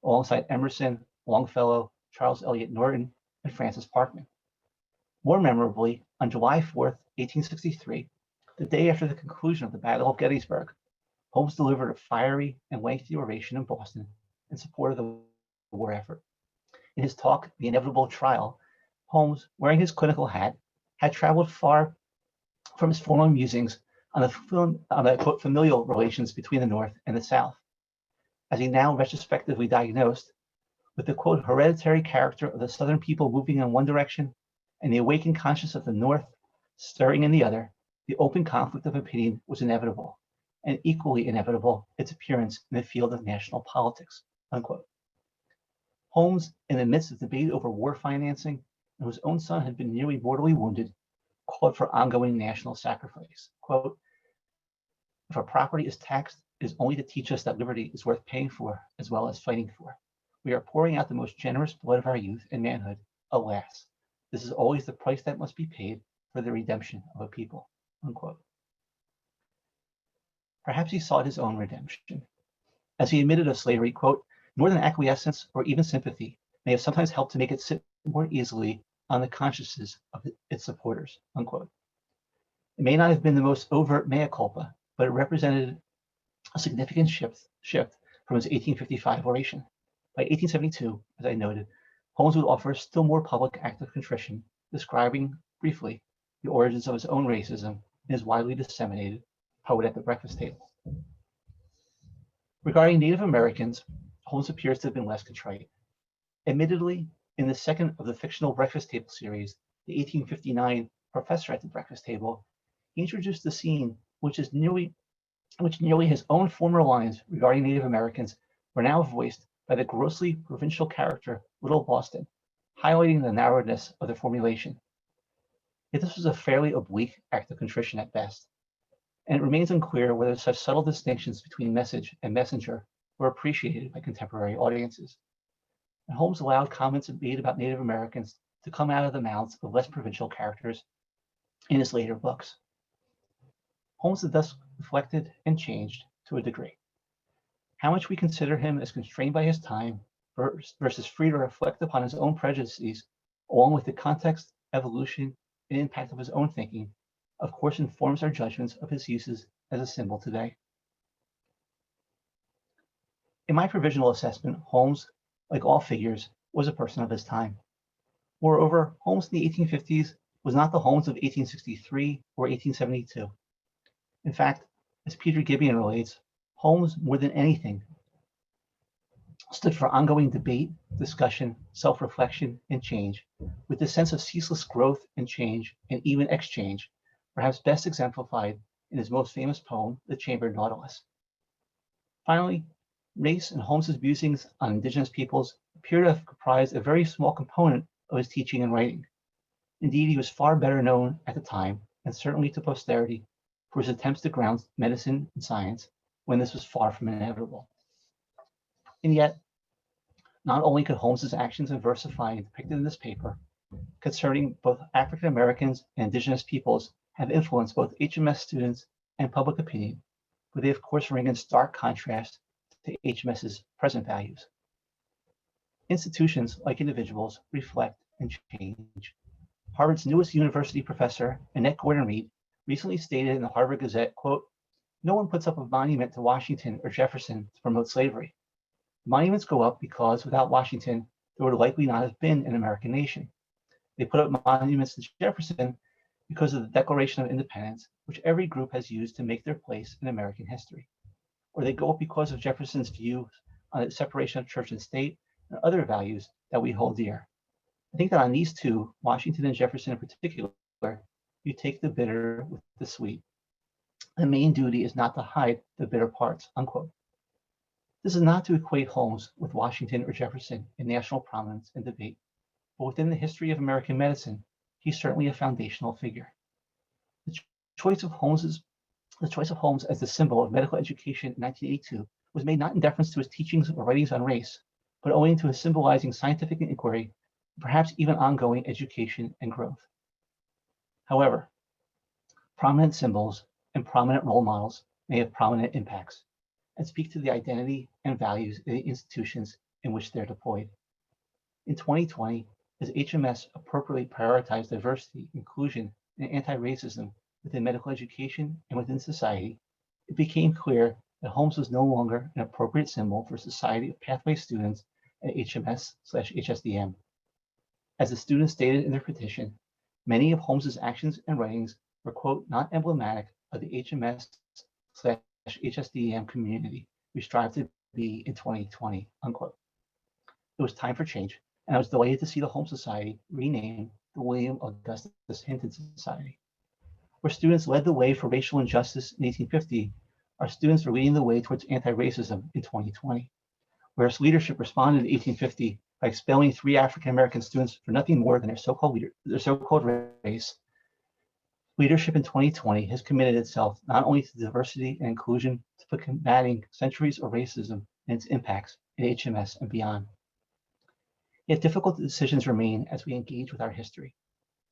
alongside Emerson, Longfellow, Charles Eliot Norton, and Francis Parkman. More memorably, on July 4th, 1863, the day after the conclusion of the Battle of Gettysburg, Holmes delivered a fiery and lengthy oration in Boston in support of the war effort. In his talk, The Inevitable Trial, Holmes, wearing his clinical hat, had traveled far from his former musings on the quote, familial relations between the North and the South. As he now retrospectively diagnosed, with the quote, hereditary character of the Southern people moving in one direction and the awakened conscience of the North stirring in the other, the open conflict of opinion was inevitable, and equally inevitable its appearance in the field of national politics, unquote. Holmes, in the midst of debate over war financing, and whose own son had been nearly mortally wounded, called for ongoing national sacrifice. Quote, if our property is taxed, it is only to teach us that liberty is worth paying for as well as fighting for. We are pouring out the most generous blood of our youth and manhood. Alas, this is always the price that must be paid for the redemption of a people, unquote. Perhaps he sought his own redemption. As he admitted of slavery, quote, more than acquiescence or even sympathy may have sometimes helped to make it sit more easily on the consciences of its supporters, unquote. It may not have been the most overt mea culpa, but it represented a significant shift from his 1855 oration. By 1872, as I noted, Holmes would offer a still more public act of contrition, describing briefly the origins of his own racism in his widely disseminated Poet at the Breakfast Table. Regarding Native Americans, Holmes appears to have been less contrite. Admittedly, in the second of the fictional Breakfast Table series, the 1859 Professor at the Breakfast Table, he introduced the scene, which nearly his own former lines regarding Native Americans were now voiced by the grossly provincial character Little Boston, highlighting the narrowness of the formulation. Yet this was a fairly oblique act of contrition at best, and it remains unclear whether such subtle distinctions between message and messenger were appreciated by contemporary audiences. And Holmes allowed comments made about Native Americans to come out of the mouths of less provincial characters in his later books. Holmes had thus reflected and changed to a degree. How much we consider him as constrained by his time versus free to reflect upon his own prejudices, along with the context, evolution, and impact of his own thinking, of course informs our judgments of his uses as a symbol today. In my provisional assessment, Holmes, like all figures, was a person of his time. Moreover, Holmes in the 1850s was not the Holmes of 1863 or 1872. In fact, as Peter Gibbon relates, Holmes, more than anything, stood for ongoing debate, discussion, self-reflection, and change, with the sense of ceaseless growth and change, and even exchange, perhaps best exemplified in his most famous poem, The Chambered Nautilus. Finally, race and Holmes's musings on indigenous peoples appear to have comprised a very small component of his teaching and writing. Indeed, he was far better known at the time, and certainly to posterity, for his attempts to ground medicine and science when this was far from inevitable. And yet, not only could Holmes's actions and versifying depicted in this paper concerning both African Americans and indigenous peoples have influenced both HMS students and public opinion, but they of course ring in stark contrast to HMS's present values. Institutions, like individuals, reflect and change. Harvard's newest university professor, Annette Gordon-Reed, recently stated in the Harvard Gazette, quote, "No one puts up a monument to Washington or Jefferson to promote slavery. Monuments go up because without Washington, there would likely not have been an American nation. They put up monuments to Jefferson because of the Declaration of Independence, which every group has used to make their place in American history. Or they go up because of Jefferson's views on the separation of church and state and other values that we hold dear. I think that on these two, Washington and Jefferson in particular, you take the bitter with the sweet. The main duty is not to hide the bitter parts," unquote. This is not to equate Holmes with Washington or Jefferson in national prominence and debate, but within the history of American medicine, he's certainly a foundational figure. The choice of Holmes as the symbol of medical education in 1982 was made not in deference to his teachings or writings on race, but owing to his symbolizing scientific inquiry, perhaps even ongoing education and growth. However, prominent symbols and prominent role models may have prominent impacts and speak to the identity and values of the institutions in which they're deployed. In 2020, as HMS appropriately prioritized diversity, inclusion, and anti-racism within medical education and within society, it became clear that Holmes was no longer an appropriate symbol for Society of Pathway students at HMS/HSDM. As the students stated in their petition, many of Holmes's actions and writings were, quote, "not emblematic of the HMS/HSDM community we strive to be in 2020, unquote. It was time for change, and I was delighted to see the Holmes Society renamed the William Augustus Hinton Society. Where students led the way for racial injustice in 1850, our students are leading the way towards anti-racism in 2020. Whereas leadership responded in 1850 by expelling 3 African-American students for nothing more than their so-called race, leadership in 2020 has committed itself not only to diversity and inclusion, but combating centuries of racism and its impacts in HMS and beyond. Yet difficult decisions remain as we engage with our history.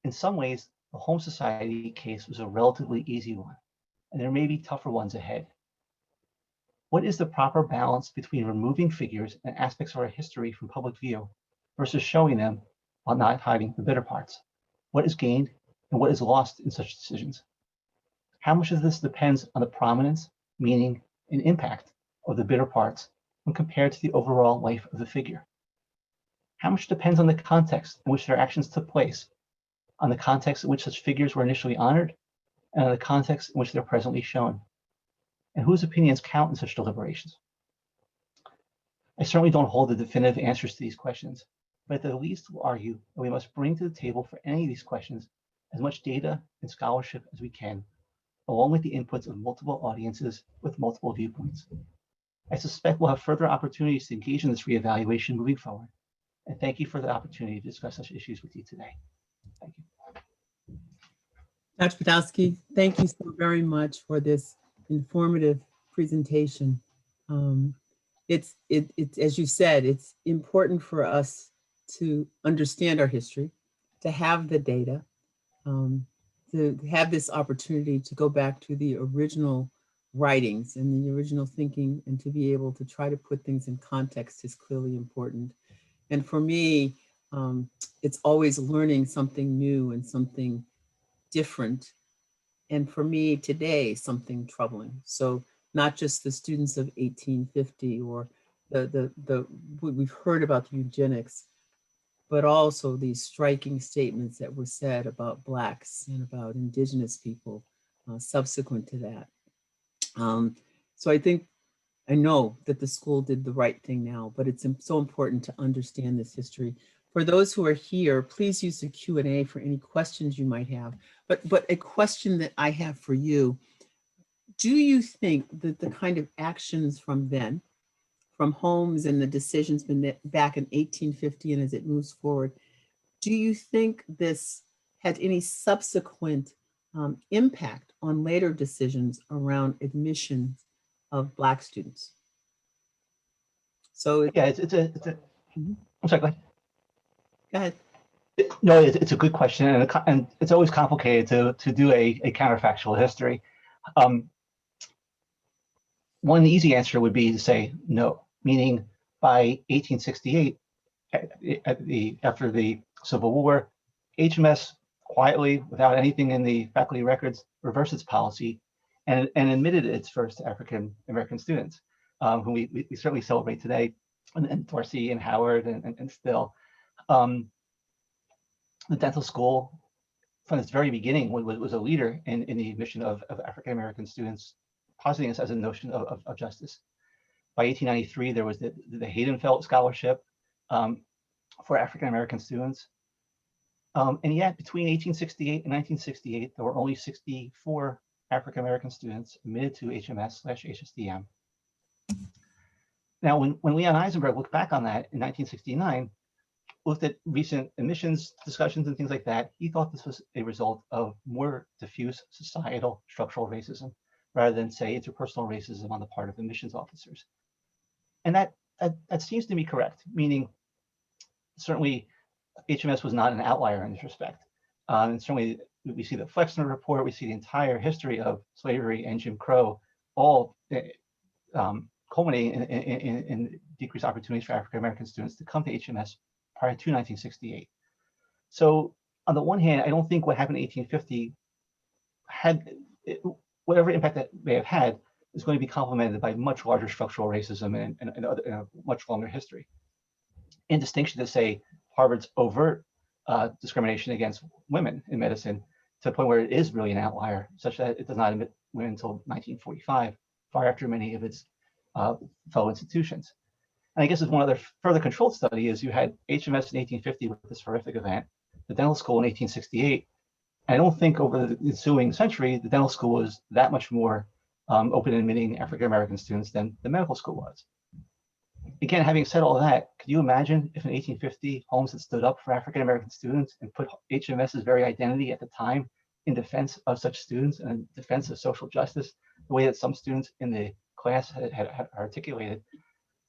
In some ways, the Holmes Society case was a relatively easy one, and there may be tougher ones ahead. What is the proper balance between removing figures and aspects of our history from public view versus showing them while not hiding the bitter parts? What is gained and what is lost in such decisions? How much of this depends on the prominence, meaning, and impact of the bitter parts when compared to the overall life of the figure? How much depends on the context in which their actions took place, on the context in which such figures were initially honored, and on the context in which they're presently shown? And whose opinions count in such deliberations? I certainly don't hold the definitive answers to these questions, but at the least will argue that we must bring to the table for any of these questions as much data and scholarship as we can along with the inputs of multiple audiences with multiple viewpoints. I suspect we'll have further opportunities to engage in this reevaluation moving forward. And thank you for the opportunity to discuss such issues with you today. Thank you. Dr. Podolsky, thank you so very much for this informative presentation. It's as you said, it's important for us to understand our history, to have the data, to have this opportunity to go back to the original writings and the original thinking, and to be able to try to put things in context is clearly important. And for me, it's always learning something new and something different. And for me today, something troubling. So not just the students of 1850 or what we've heard about eugenics, but also these striking statements that were said about Blacks and about Indigenous people subsequent to that. So I know that the school did the right thing now, but it's so important to understand this history. For those who are here, please use the Q&A for any questions you might have. But a question that I have for you, do you think that the kind of actions from then, from Holmes and the decisions back in 1850 and as it moves forward, do you think this had any subsequent impact on later decisions around admission of Black students? So yeah, I'm sorry, go ahead. Go ahead. No, it's a good question, and it's always complicated to do a counterfactual history. One easy answer would be to say no, meaning by 1868, after the Civil War, HMS quietly, without anything in the faculty records, reversed its policy and admitted its first African American students, whom we certainly celebrate today, and Dorsey and Howard and Still. The dental school, from its very beginning, was a leader in the admission of African American students, positing this as a notion of justice. By 1893, there was the Haydenfeld Scholarship for African American students. And yet, between 1868 and 1968, there were only 64 African American students admitted to HMS/HSDM. Now, when Leon Eisenberg looked back on that in 1969, looked at recent admissions discussions and things like that, he thought this was a result of more diffuse societal structural racism, rather than, say, interpersonal racism on the part of admissions officers. And that seems to be correct, meaning certainly HMS was not an outlier in this respect. And certainly we see the Flexner Report, we see the entire history of slavery and Jim Crow, all culminating in decreased opportunities for African American students to come to HMS prior to 1968. So on the one hand, I don't think what happened in 1850 whatever impact that may have had is going to be complemented by much larger structural racism and a much longer history. In distinction to, say, Harvard's overt discrimination against women in medicine, to the point where it is really an outlier, such that it does not admit women until 1945, far after many of its fellow institutions. And I guess as one other further controlled study is you had HMS in 1850 with this horrific event, the dental school in 1868. I don't think over the ensuing century, the dental school was that much more open in admitting African American students than the medical school was. Again, having said all that, could you imagine if in 1850 Holmes had stood up for African American students and put HMS's very identity at the time in defense of such students and in defense of social justice, the way that some students in the class had articulated?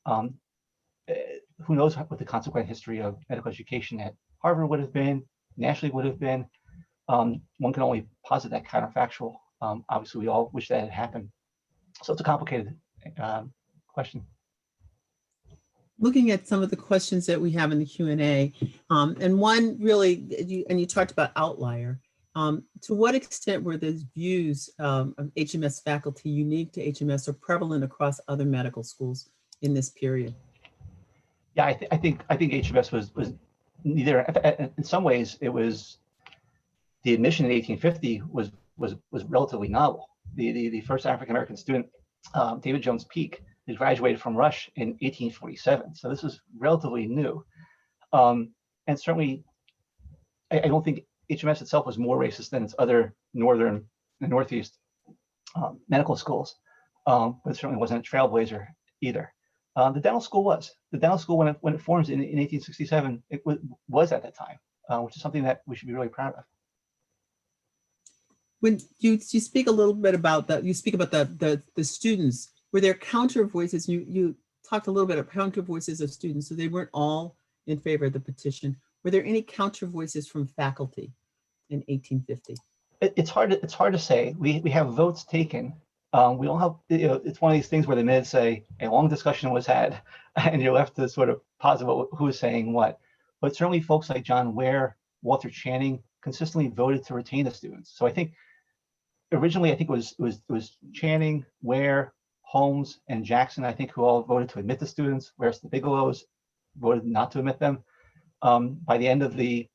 Who knows what the consequent history of medical education at Harvard would have been, nationally would have been. One can only posit that counterfactual. Obviously, we all wish that had happened. So it's a complicated question. Looking at some of the questions that we have in the Q&A, and one really, you talked about outlier. To what extent were those views of HMS faculty unique to HMS or prevalent across other medical schools in this period? Yeah, I think HMS was neither. In some ways, it was the admission in 1850 was relatively novel. The first African American student, David Jones Peake, he graduated from Rush in 1847. So this was relatively new, and certainly, I don't think HMS itself was more racist than its other northern and northeast medical schools, but it certainly wasn't a trailblazer either. The dental school was. The dental school, when it forms in 1867, it was at that time, which is something that we should be really proud of. When you speak a little bit about you speak about the students, were there counter voices? You talked a little bit of counter voices of students, so they weren't all in favor of the petition. Were there any counter voices from faculty in 1850? It's hard to say. We have votes taken. We don't have, it's one of these things where the minutes say a long discussion was had, and you're left to sort of posit who is saying what. But certainly folks like John Ware, Walter Channing consistently voted to retain the students. So I think originally, it was Channing, Ware, Holmes, and Jackson, I think, who all voted to admit the students, whereas the Bigelows voted not to admit them. By the end of the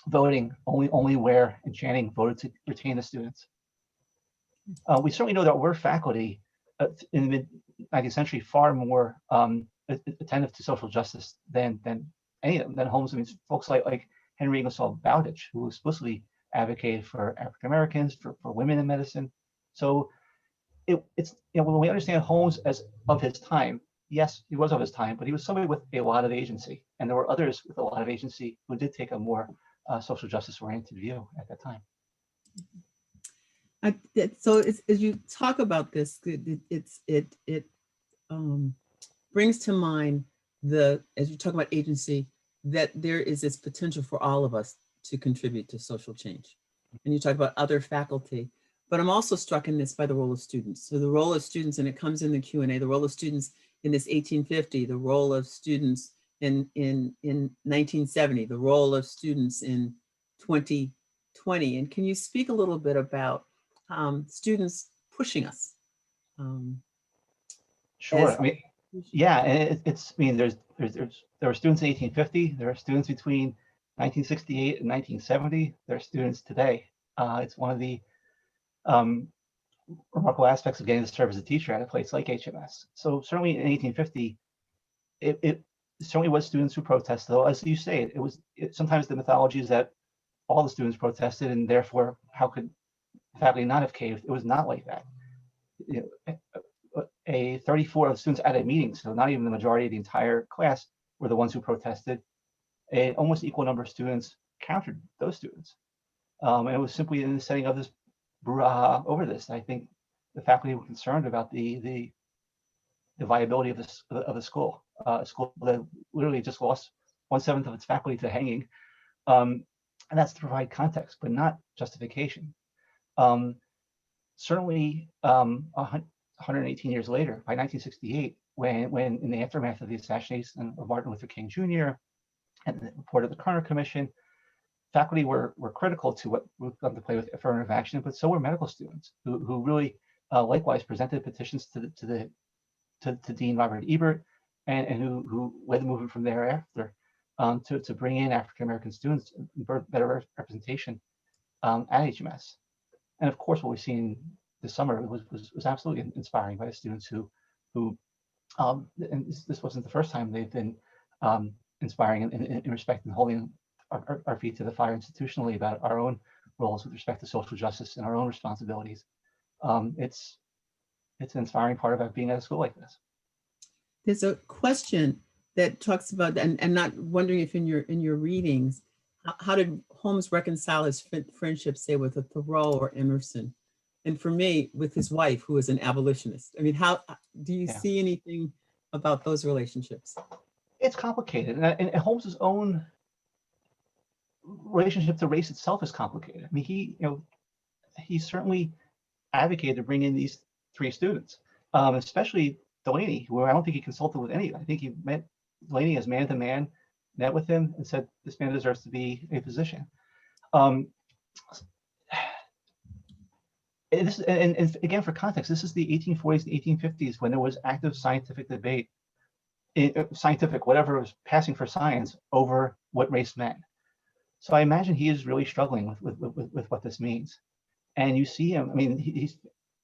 voting, only Ware and Channing voted to retain the students. We certainly know that we're faculty in the mid-19th century far more attentive to social justice than any of them, than Holmes. I mean, folks like Henry Ingersoll Bowditch, who explicitly advocated for African Americans, for women in medicine. So it's when we understand Holmes as of his time, yes, he was of his time, but he was somebody with a lot of agency, and there were others with a lot of agency who did take a more social justice oriented view at that time. So as you talk about this, it brings to mind as you talk about agency, that there is this potential for all of us to contribute to social change. And you talk about other faculty, but I'm also struck in this by the role of students. So the role of students, and it comes in the Q&A, the role of students in this 1850, the role of students in 1970, the role of students in 2020. And can you speak a little bit about students pushing us? Sure. I mean, yeah, and I mean, there were students in 1850. There are students between 1968 and 1970. There are students today. It's one of the remarkable aspects of getting to serve as a teacher at a place like HMS. So certainly in 1850, it certainly was students who protested. Though, as you say, sometimes the mythology is that all the students protested, and therefore, how could faculty not have caved? It was not like that. A 34 of students at a meeting, so not even the majority of the entire class, were the ones who protested. An almost equal number of students countered those students. And it was simply in the setting of this brouhaha over this. I think the faculty were concerned about the viability of the school, a school that literally just lost 1/7 of its faculty to hanging. And that's to provide context, but not justification. Certainly, 118 years later, by 1968, when in the aftermath of the assassination of Martin Luther King Jr. and the report of the Kerner Commission, faculty were critical to what would come to play with affirmative action, but so were medical students who really likewise presented petitions to Dean Robert Ebert, and who led the movement from thereafter to bring in African American students and better representation at HMS. And of course, what we've seen this summer was absolutely inspiring by the students who and this wasn't the first time they've been inspiring in respect and holding our feet to the fire institutionally about our own roles with respect to social justice and our own responsibilities. It's an inspiring part about being at a school like this. There's a question that talks about, and not wondering if in your readings, how did Holmes reconcile his friendship, say, with a Thoreau or Emerson? And for me, with his wife, who is an abolitionist. I mean, how do you see anything about those relationships? It's complicated, and Holmes's own relationship to race itself is complicated. I mean, he certainly advocated to bring in these 3 students, especially Delaney, who I don't think he consulted with any. I think he met Delaney as man to man, met with him, and said, "This man deserves to be a physician." And again, for context, this is the 1840s and 1850s when there was active scientific debate, scientific whatever was passing for science over what race meant. So I imagine he is really struggling with what this means. And you see him. I mean,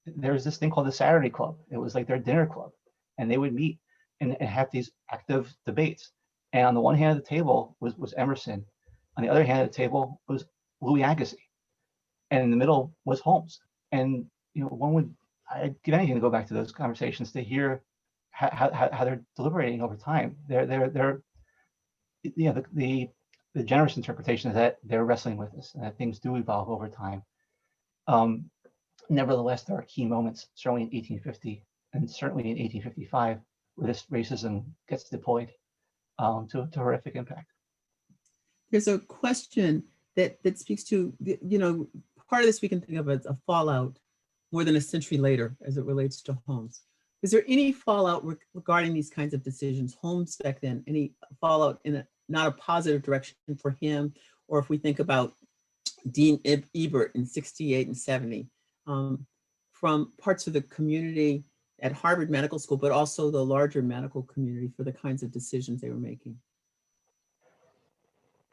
there's this thing called the Saturday Club. It was like their dinner club, and they would meet and have these active debates. And on the one hand of the table was Emerson, on the other hand of the table was Louis Agassiz, and in the middle was Holmes. And one would I'd give anything to go back to those conversations to hear how they're deliberating over time. They're you know, the generous interpretation is that they're wrestling with this and that things do evolve over time. Um, Nevertheless, there are key moments, certainly in 1850 and certainly in 1855, where this racism gets deployed to horrific impact. There's a question that speaks to, part of this we can think of as a fallout more than a century later as it relates to Holmes. Is there any fallout regarding these kinds of decisions, Holmes back then, any fallout in not a positive direction for him, or if we think about Dean Ebert in 68 and 70, from parts of the community at Harvard Medical School, but also the larger medical community for the kinds of decisions they were making?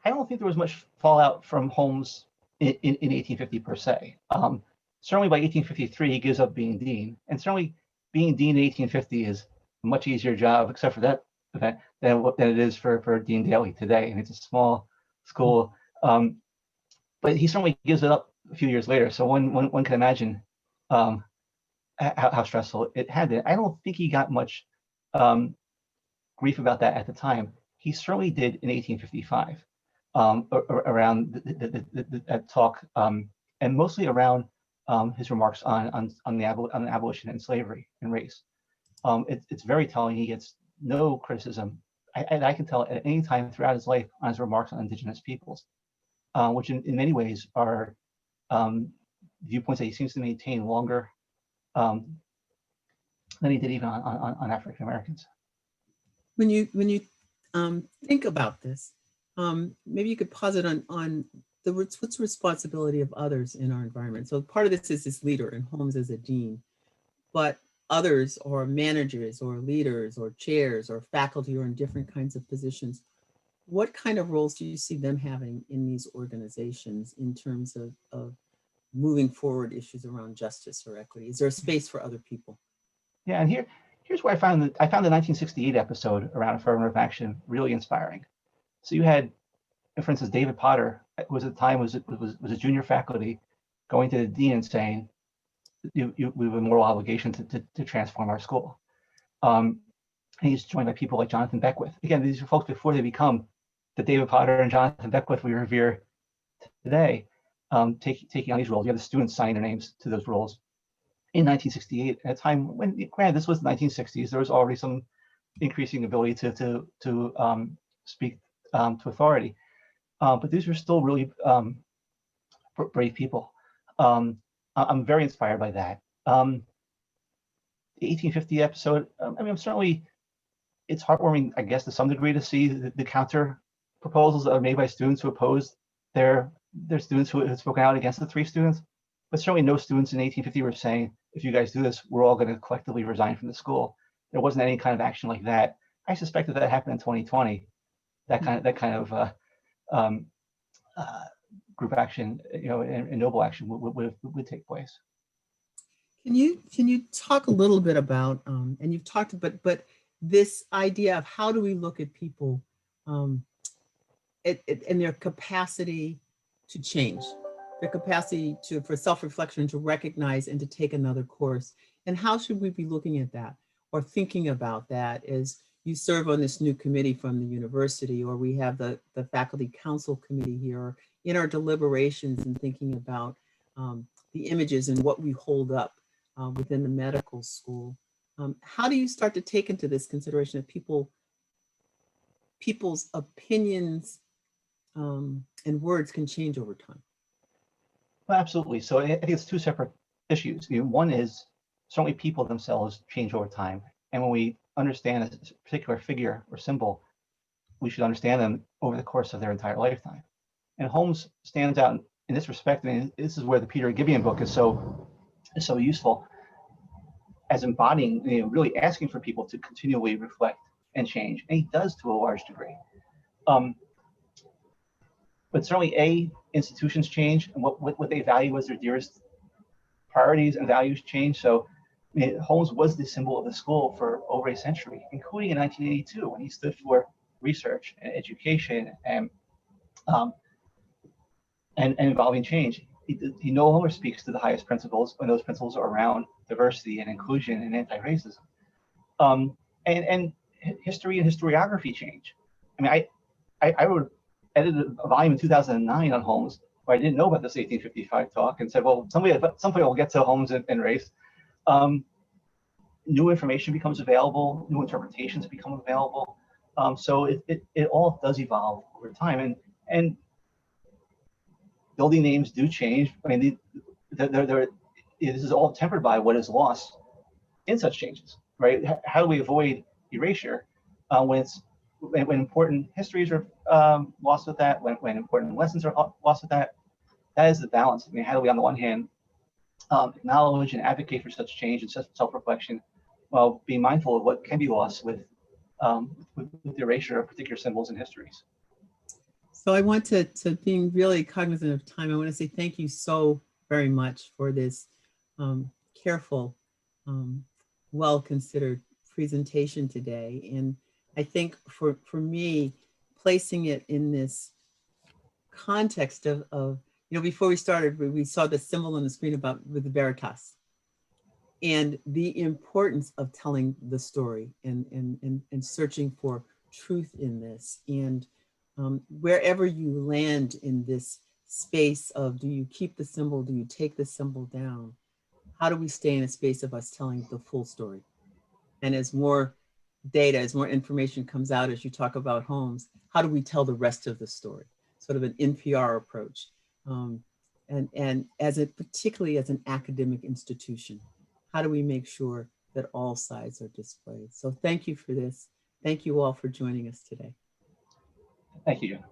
I don't think there was much fallout from Holmes in 1850 per se. Certainly by 1853, he gives up being dean, and certainly being dean in 1850 is a much easier job, except for that event, than it is for Dean Daly today. And it's a small school, but he certainly gives it up a few years later. So one can imagine how stressful it had been. I don't think he got much grief about that at the time. He certainly did in 1855 around that talk, and mostly around his remarks on the abolition and slavery and race. It's very telling. He gets no criticism, and I can tell at any time throughout his life on his remarks on indigenous peoples, which in many ways are viewpoints that he seems to maintain longer than he did even on African Americans. When you think about this, maybe you could pause it on what's the responsibility of others in our environment. So part of this is this leader, and Holmes as a dean, but others or managers or leaders or chairs or faculty or in different kinds of positions. What kind of roles do you see them having in these organizations in terms of moving forward issues around justice or equity? Is there a space for other people? Yeah, and here's where I found the 1968 episode around affirmative action really inspiring. So you had, for instance, David Potter, who was at the time was a junior faculty, going to the dean and saying, we have a moral obligation to transform our school. And he's joined by people like Jonathan Beckwith. Again, these are folks before they become the David Potter and Jonathan Beckwith we revere today, taking on these roles. You have the students signing their names to those roles. In 1968, at a time when, granted, this was the 1960s, there was already some increasing ability to speak to authority, but these were still really brave people. I'm very inspired by that. The 1850 episode, I mean, certainly it's heartwarming, I guess, to some degree to see the counter proposals that are made by students who opposed their students who had spoken out against the three students. But certainly no students in 1850 were saying, if you guys do this, we're all going to collectively resign from the school. There wasn't any kind of action like that. I suspect that happened in 2020. That kind of group action, and noble action would take place. Can you talk a little bit about, and you've talked, but this idea of how do we look at people and their capacity to change, their capacity for self-reflection, to recognize and to take another course, and how should we be looking at that or thinking about that as you serve on this new committee from the university, or we have the faculty council committee here, or in our deliberations and thinking about the images and what we hold up within the medical school. How do you start to take into this consideration that people's opinions and words can change over time? Well, absolutely. So I think it's two separate issues. One is certainly people themselves change over time. And when we understand a particular figure or symbol, we should understand them over the course of their entire lifetime. And Holmes stands out in this respect. I mean, this is where the Peter Gibeon book is so useful as embodying, really asking for people to continually reflect and change. And he does to a large degree. But certainly, institutions change, and what they value as their dearest priorities and values change. So Holmes was the symbol of the school for over a century, including in 1982 when he stood for research and education and involving change. He no longer speaks to the highest principles when those principles are around diversity and inclusion and anti-racism. And history and historiography change. I mean, I wrote, edited a volume in 2009 on Holmes where I didn't know about this 1855 talk and said, well, somebody will get to Holmes and race. New information becomes available, new interpretations become available. So it all does evolve over time, and building names do change. I mean, this is all tempered by what is lost in such changes, right? How do we avoid erasure when important histories are lost with that, when important lessons are lost with that? That is the balance. I mean, how do we, on the one hand, acknowledge and advocate for such change and self-reflection, while being mindful of what can be lost with the erasure of particular symbols and histories. So I want to being really cognizant of time, I want to say thank you so very much for this careful, well-considered presentation today. And I think for me, placing it in this context of you know, before we started, we saw the symbol on the screen with the Veritas and the importance of telling the story and searching for truth in this. And wherever you land in this space of, do you keep the symbol, do you take the symbol down? How do we stay in a space of us telling the full story? And as more data, as more information comes out, as you talk about Holmes, how do we tell the rest of the story? Sort of an NPR approach. And particularly as an academic institution, how do we make sure that all sides are displayed? So thank you for this. Thank you all for joining us today. Thank you, Jen.